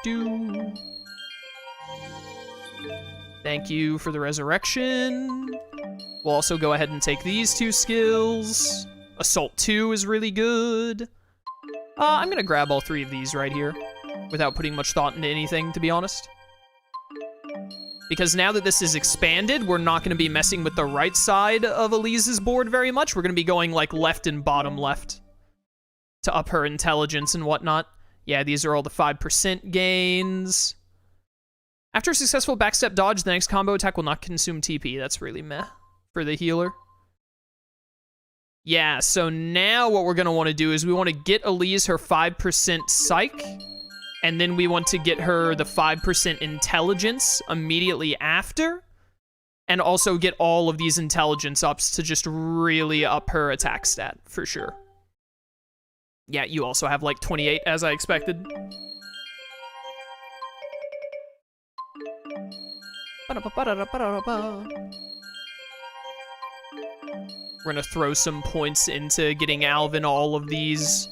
Do. Thank you for the resurrection. We'll also go ahead and take these 2 skills. Assault 2 is really good. I'm gonna grab all 3 of these right here without putting much thought into anything, to be honest. Because now that this is expanded, we're not gonna be messing with the right side of Elise's board very much. We're gonna be going like left and bottom left to up her intelligence and whatnot. Yeah, these are all the 5% gains. After a successful backstep dodge, the next combo attack will not consume TP. That's really meh for the healer. Yeah, so now what we're going to want to do is we want to get Elise her 5% psych, and then we want to get her the 5% intelligence immediately after, and also get all of these intelligence ups to just really up her attack stat, for sure. Yeah, you also have like 28, as I expected. We're gonna throw some points into getting Alvin all of these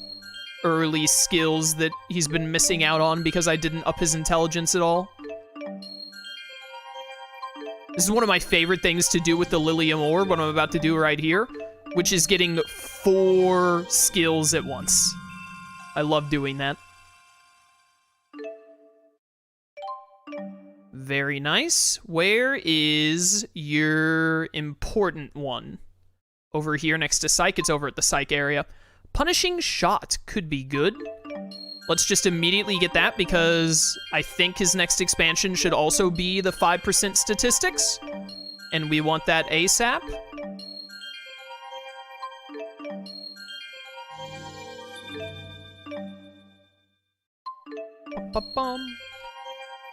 early skills that he's been missing out on because I didn't up his intelligence at all. This is one of my favorite things to do with the Lilium Orb, what I'm about to do right here, which is getting 4 skills at once. I love doing that. Very nice. Where is your important one? Over here next to Psych. It's over at the Psych area. Punishing Shot could be good. Let's just immediately get that because I think his next expansion should also be the 5% statistics. And we want that ASAP.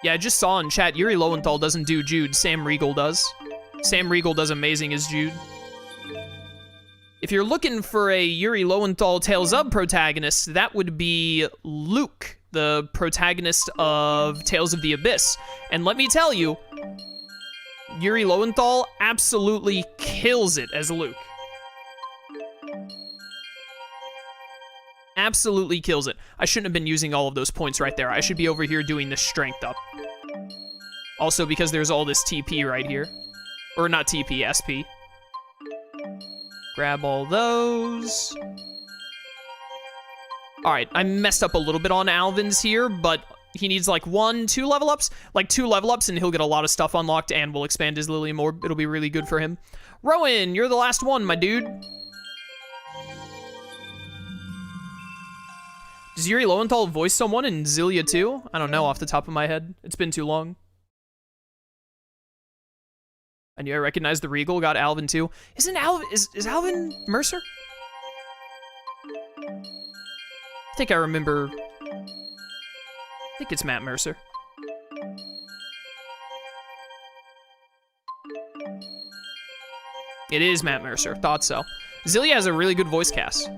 Yeah, I just saw in chat, Yuri Lowenthal doesn't do Jude, Sam Riegel does. Sam Riegel does amazing as Jude. If you're looking for a Yuri Lowenthal Tales of protagonist, that would be Luke, the protagonist of Tales of the Abyss. And let me tell you, Yuri Lowenthal absolutely kills it as Luke. Absolutely kills it. I shouldn't have been using all of those points right there. I should be over here doing the strength up. Also because there's all this TP right here. Or not TP, SP. Grab all those. Alright, I messed up a little bit on Alvin's here, but he needs like 1, 2 level ups. Like 2 level ups and he'll get a lot of stuff unlocked and we'll expand his Lilium Orb. It'll be really good for him. Rowan, you're the last one, my dude. Does Yuri Lowenthal voice someone in Xillia too? I don't know off the top of my head. It's been too long. I knew I recognized the Regal, got Alvin too. Isn't Alvin, is Alvin Mercer? I think I remember, I think it's Matt Mercer. It is Matt Mercer, thought so. Xillia has a really good voice cast.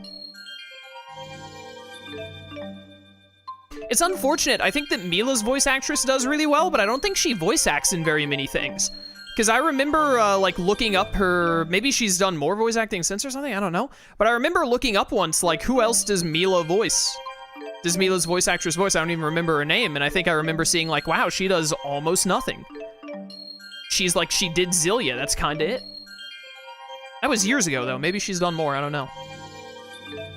It's unfortunate, I think that Milla's voice actress does really well, but I don't think she voice acts in very many things. Because I remember, like, looking up her, maybe she's done more voice acting since or something, I don't know. But I remember looking up once, like, who else does Milla voice? Does Milla's voice actress voice? I don't even remember her name, and I think I remember seeing, like, wow, she does almost nothing. She's like, she did Xillia, that's kinda it. That was years ago, though. Maybe she's done more, I don't know.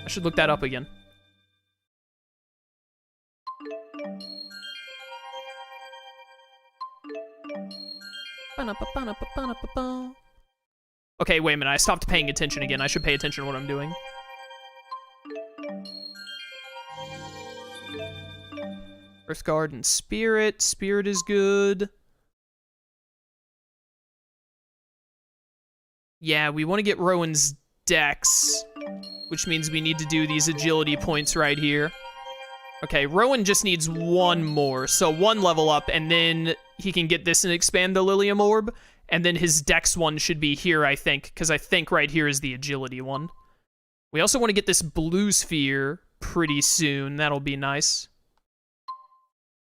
I should look that up again. Okay, wait a minute, I stopped paying attention again. I should pay attention to what I'm doing. Earthguard and Spirit. Spirit is good. Yeah, we want to get Rowan's Dex, which means we need to do these agility points right here. Okay, Rowan just needs 1 more, so 1 level up, and then he can get this and expand the Lilium Orb, and then his Dex one should be here, I think, because I think right here is the agility one. We also want to get this blue sphere pretty soon. That'll be nice.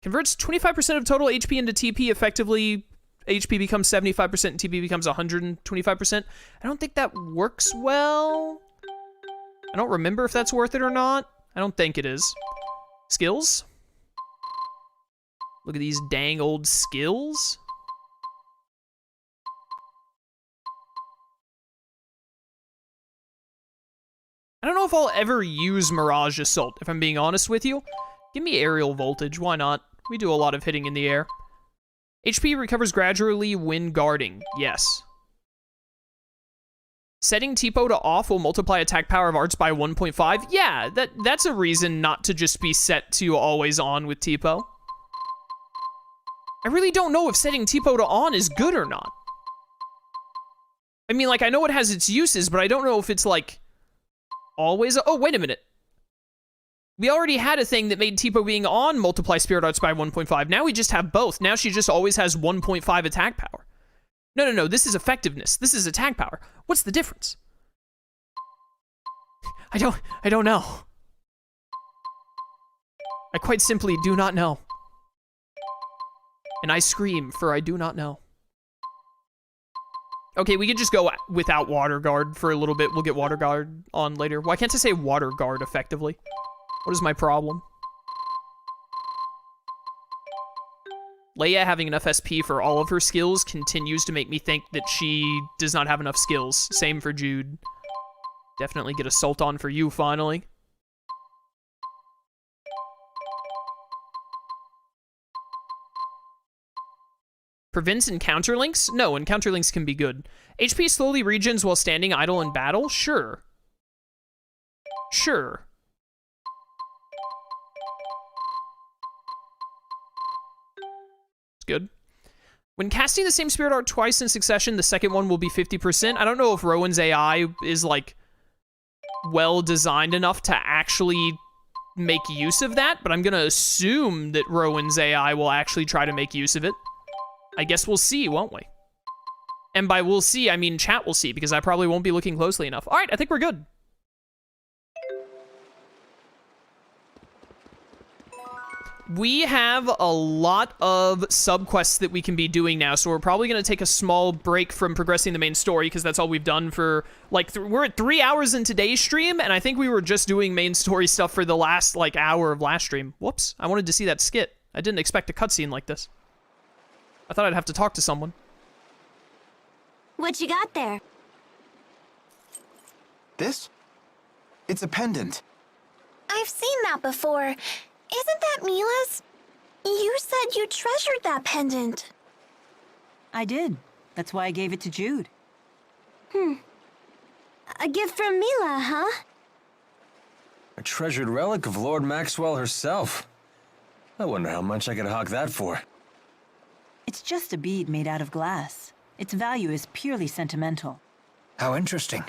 Converts 25% of total HP into TP. Effectively, HP becomes 75% and TP becomes 125%. I don't think that works well. I don't remember if that's worth it or not. I don't think it is. Skills? Look at these dang old skills. I don't know if I'll ever use Mirage Assault, if I'm being honest with you. Give me aerial voltage, why not? We do a lot of hitting in the air. HP recovers gradually when guarding, yes. Setting TPO to off will multiply attack power of arts by 1.5. Yeah, that's a reason not to just be set to always on with TPO. I really don't know if setting TPO to on is good or not. I mean, like, I know it has its uses, but I don't know if it's, like, always... Oh, wait a minute. We already had a thing that made TPO being on multiply Spirit Arts by 1.5. Now we just have both. Now she just always has 1.5 attack power. No, this is effectiveness. This is attack power. What's the difference? I don't know. I quite simply do not know. And I scream, for I do not know. Okay, we could just go without Water Guard for a little bit. We'll get Water Guard on later. Why can't I say Water Guard effectively? What is my problem? Leia having enough SP for all of her skills continues to make me think that she does not have enough skills. Same for Jude. Definitely get Assault on for you, finally. Prevents encounter links? No, encounter links can be good. HP slowly regens while standing idle in battle? Sure. Sure. It's good. When casting the same Spirit Art twice in succession, the second one will be 50%. I don't know if Rowan's AI is, like, well designed enough to actually make use of that, but I'm gonna assume that Rowan's AI will actually try to make use of it. I guess we'll see, won't we? And by we'll see, I mean chat will see, because I probably won't be looking closely enough. All right, I think we're good. We have a lot of subquests that we can be doing now, so we're probably going to take a small break from progressing the main story, because that's all we've done for, like, we're at 3 hours in today's stream, and I think we were just doing main story stuff for the last, like, hour of last stream. Whoops, I wanted to see that skit. I didn't expect a cutscene like this. I thought I'd have to talk to someone. What you got there? This? It's a pendant. I've seen that before. Isn't that Milla's? You said you treasured that pendant. I did. That's why I gave it to Jude. A gift from Milla, huh? A treasured relic of Lord Maxwell herself. I wonder how much I could hawk that for. It's just a bead made out of glass. Its value is purely sentimental. How interesting.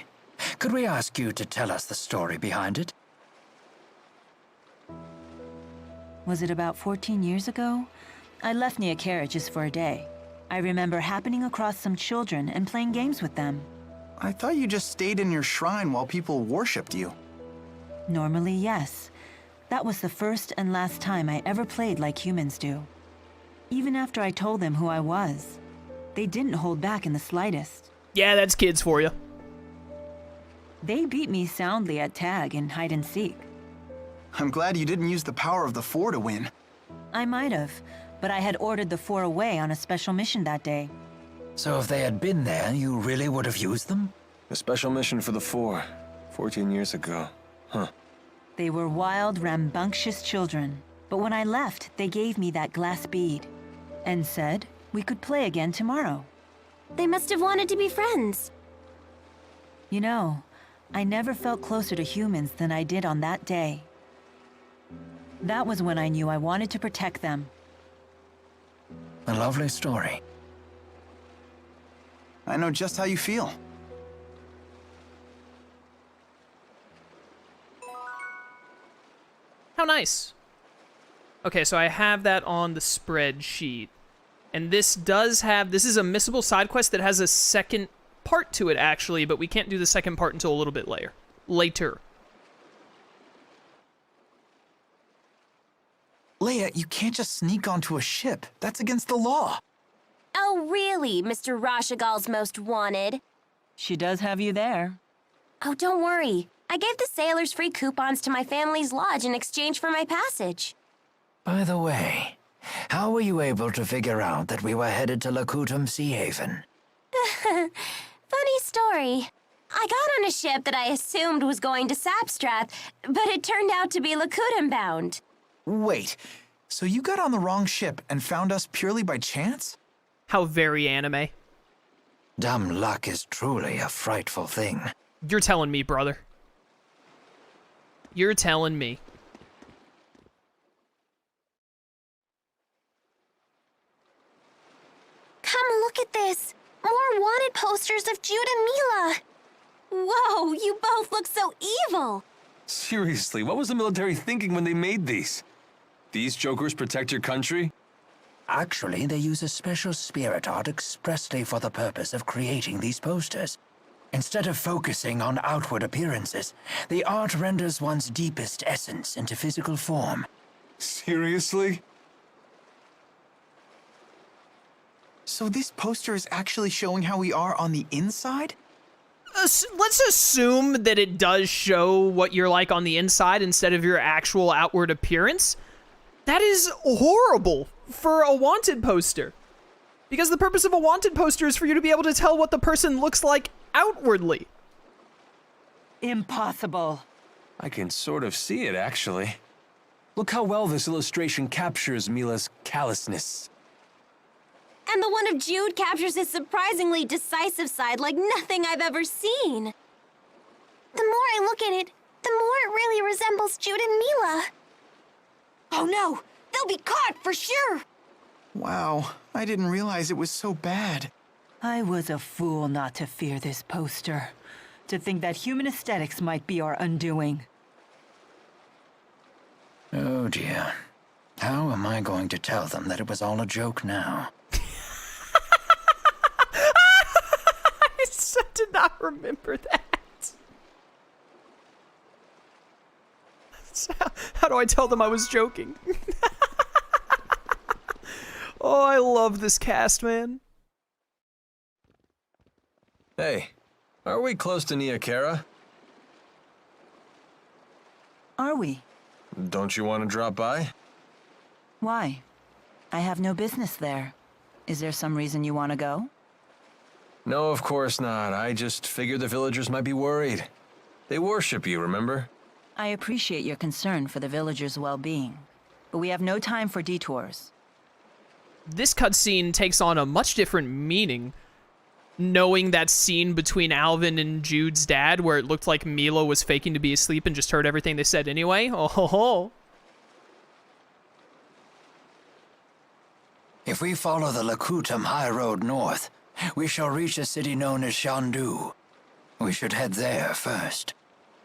Could we ask you to tell us the story behind it? Was it about 14 years ago? I left Nia Carriages for a day. I remember happening across some children and playing games with them. I thought you just stayed in your shrine while people worshipped you. Normally, yes. That was the first and last time I ever played like humans do. Even after I told them who I was, they didn't hold back in the slightest. Yeah, that's kids for you. They beat me soundly at tag and hide and seek. I'm glad you didn't use the power of the four to win. I might have, but I had ordered the four away on a special mission that day. So if they had been there, you really would have used them? A special mission for the 4, 14 years ago. Huh. They were wild, rambunctious children. But when I left, they gave me that glass bead and said we could play again tomorrow. They must have wanted to be friends. You know, I never felt closer to humans than I did on that day. That was when I knew I wanted to protect them. A lovely story. I know just how you feel. How nice. Okay, so I have that on the spreadsheet. And this does have, this is a missable side quest that has a second part to it, actually, but we can't do the second part until a little bit later. Leia, you can't just sneak onto a ship. That's against the law. Oh, really, Mr. Rashagal's most wanted? She does have you there. Oh, don't worry. I gave the sailors free coupons to my family's lodge in exchange for my passage. By the way, How were you able to figure out that we were headed to Lakutam Sea Haven? Funny story. I got on a ship that I assumed was going to Sapstrath, but it turned out to be Lakutam bound. Wait, so you got on the wrong ship and found us purely by chance? How very anime. Dumb luck is truly a frightful thing. You're telling me, brother. You're telling me. Come look at this. More wanted posters of Jude and Milla. Whoa, you both look so evil. Seriously, what was the military thinking when they made these? These jokers protect your country? Actually, they use a special spirit art expressly for the purpose of creating these posters. Instead of focusing on outward appearances, the art renders one's deepest essence into physical form. Seriously? So this poster is actually showing how we are on the inside? Let's assume that it does show what you're like on the inside instead of your actual outward appearance. That is horrible for a wanted poster. Because the purpose of a wanted poster is for you to be able to tell what the person looks like outwardly. Impossible. I can sort of see it, actually. Look how well this illustration captures Milla's callousness. And the one of Jude captures his surprisingly decisive side like nothing I've ever seen. The more I look at it, the more it really resembles Jude and Milla. Oh no, they'll be caught for sure. Wow, I didn't realize it was so bad. I was a fool not to fear this poster. To think that human aesthetics might be our undoing. Oh dear. How am I going to tell them that it was all a joke now? I did not remember that. How do I tell them I was joking? Oh, I love this cast, man. Hey, are we close to Niakara? Are we? Don't you want to drop by? Why? I have no business there. Is there some reason you want to go? No, of course not. I just figured the villagers might be worried. They worship you, remember? I appreciate your concern for the villagers' well-being, but we have no time for detours. This cutscene takes on a much different meaning. Knowing that scene between Alvin and Jude's dad where it looked like Milla was faking to be asleep and just heard everything they said anyway. Oh ho ho. If we follow the Lakutam High Road north, we shall reach a city known as Shandu. We should head there first.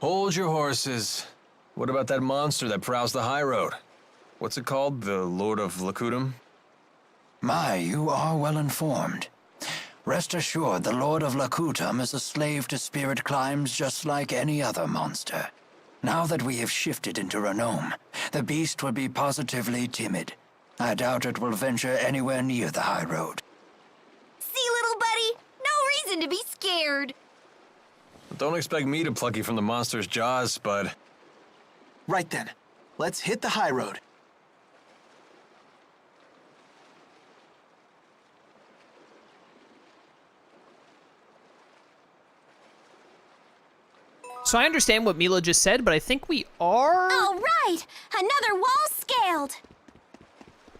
Hold your horses. What about that monster that prowls the high road? What's it called? The Lord of Lakutam? My, you are well informed. Rest assured, the Lord of Lakutam is a slave to spirit climbs just like any other monster. Now that we have shifted into Renome, the beast will be positively timid. I doubt it will venture anywhere near the high road. See, little buddy? No reason to be scared. Don't expect me to pluck you from the monster's jaws, bud. Right then, let's hit the high road. So I understand what Milla just said, but I think we are... All right, another wall scaled.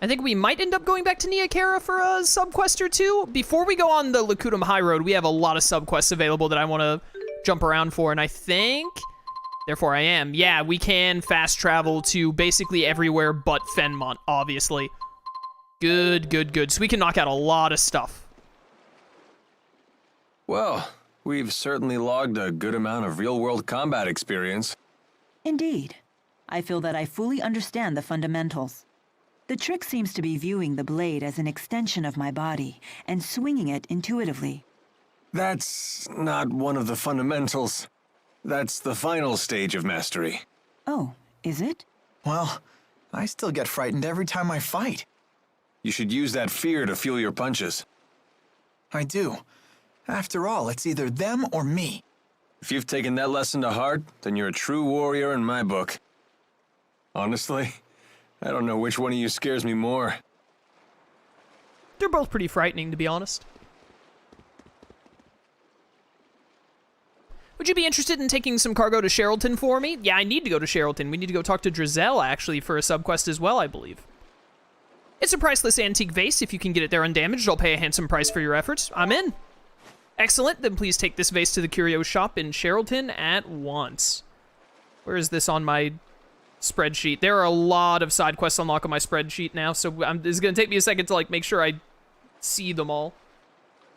I think we might end up going back to Niakara for a subquest or two. Before we go on the Lakutam High Road, we have a lot of subquests available that I want to jump around for, and I think... Therefore I am. Yeah, we can fast travel to basically everywhere but Fenmont, obviously. Good, good, good. So we can knock out a lot of stuff. Well, we've certainly logged a good amount of real-world combat experience. Indeed. I feel that I fully understand the fundamentals. The trick seems to be viewing the blade as an extension of my body and swinging it intuitively. That's not one of the fundamentals. That's the final stage of mastery. Oh, is it? Well, I still get frightened every time I fight. You should use that fear to fuel your punches. I do. After all, it's either them or me. If you've taken that lesson to heart, then you're a true warrior in my book. Honestly, I don't know which one of you scares me more. They're both pretty frightening, to be honest. Would you be interested in taking some cargo to Sherrilton for me? Yeah, I need to go to Sherrilton. We need to go talk to Drizel, actually, for a subquest as well, I believe. It's a priceless antique vase. If you can get it there undamaged, I'll pay a handsome price for your efforts. I'm in. Excellent. Then please take this vase to the curio shop in Sherrilton at once. Where is this on my spreadsheet? There are a lot of side quests unlocked on my spreadsheet now, so it's going to take me a second to, like, make sure I see them all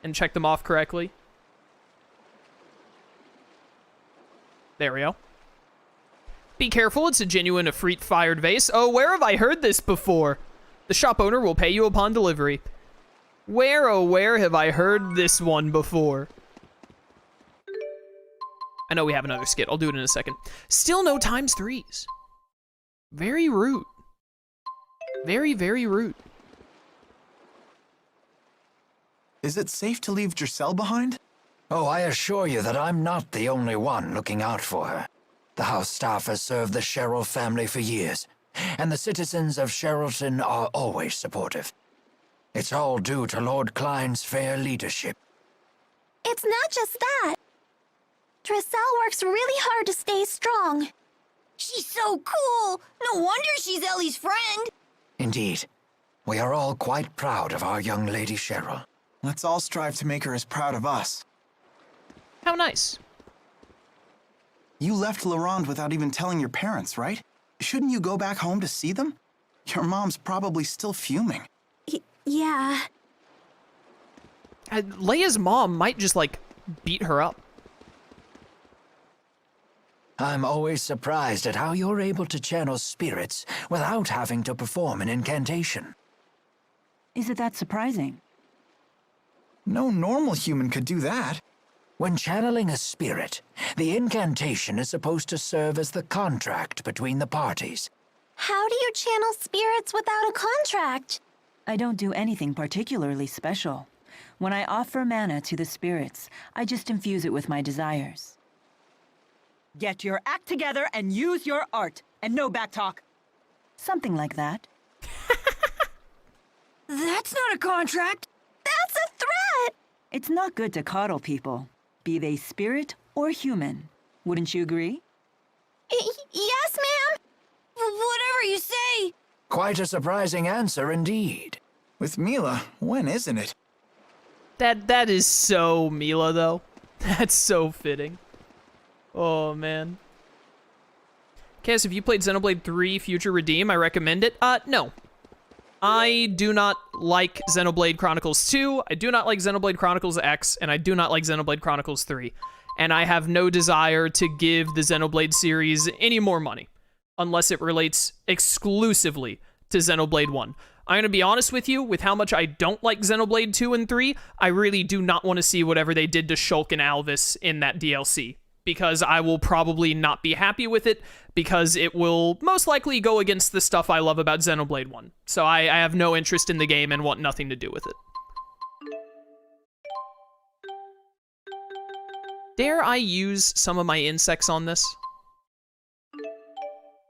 and check them off correctly. There we go. Be careful, it's a genuine Efreet-fired vase. Oh, where have I heard this before? The shop owner will pay you upon delivery. Where, oh, where have I heard this one before? I know we have another skit. I'll do it in a second. Still no ×3s. Very rude. Very, very rude. Is it safe to leave Giselle behind? Oh, I assure you that I'm not the only one looking out for her. The house staff has served the Sherrill family for years, and the citizens of Sherrilton are always supportive. It's all due to Lord Klein's fair leadership. It's not just that. Giselle works really hard to stay strong. She's so cool. No wonder she's Ellie's friend. Indeed. We are all quite proud of our young Lady Sherrill. Let's all strive to make her as proud of us. How nice. You left Laurent without even telling your parents, right? Shouldn't you go back home to see them? Your mom's probably still fuming. Yeah. Leia's mom might just, like, beat her up. I'm always surprised at how you're able to channel spirits without having to perform an incantation. Is it that surprising? No normal human could do that. When channeling a spirit, the incantation is supposed to serve as the contract between the parties. How do you channel spirits without a contract? I don't do anything particularly special. When I offer mana to the spirits, I just infuse it with my desires. Get your act together and use your art, and no backtalk. Something like that. That's not a contract. That's a threat. It's not good to coddle people, be they spirit or human. Wouldn't you agree? Yes, ma'am. Whatever you say. Quite a surprising answer indeed. With Milla, when isn't it? That is so Milla, though. That's so fitting. Oh, man. Cass, have you played Xenoblade 3 Future Redeem? I recommend it. No. I do not like Xenoblade Chronicles 2, I do not like Xenoblade Chronicles X, and I do not like Xenoblade Chronicles 3. And I have no desire to give the Xenoblade series any more money, unless it relates exclusively to Xenoblade 1. I'm going to be honest with you, with how much I don't like Xenoblade 2 and 3, I really do not want to see whatever they did to Shulk and Alvis in that DLC, because I will probably not be happy with it, because it will most likely go against the stuff I love about Xenoblade 1. So I have no interest in the game and want nothing to do with it. Dare I use some of my insects on this?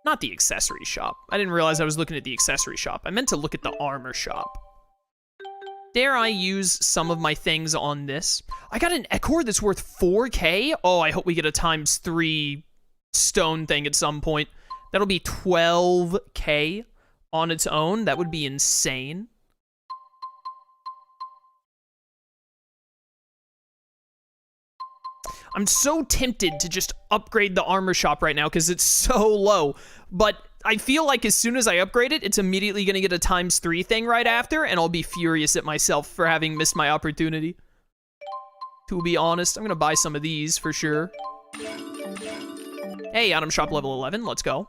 Not the accessory shop. I didn't realize I was looking at the accessory shop. I meant to look at the armor shop. Dare I use some of my things on this? I got an Echor that's worth 4K? Oh, I hope we get a ×3 stone thing at some point. That'll be 12K on its own. That would be insane. I'm so tempted to just upgrade the armor shop right now because it's so low, but I feel like as soon as I upgrade it, it's immediately going to get a ×3 thing right after, and I'll be furious at myself for having missed my opportunity. To be honest, I'm going to buy some of these for sure. Hey, item shop level 11, let's go.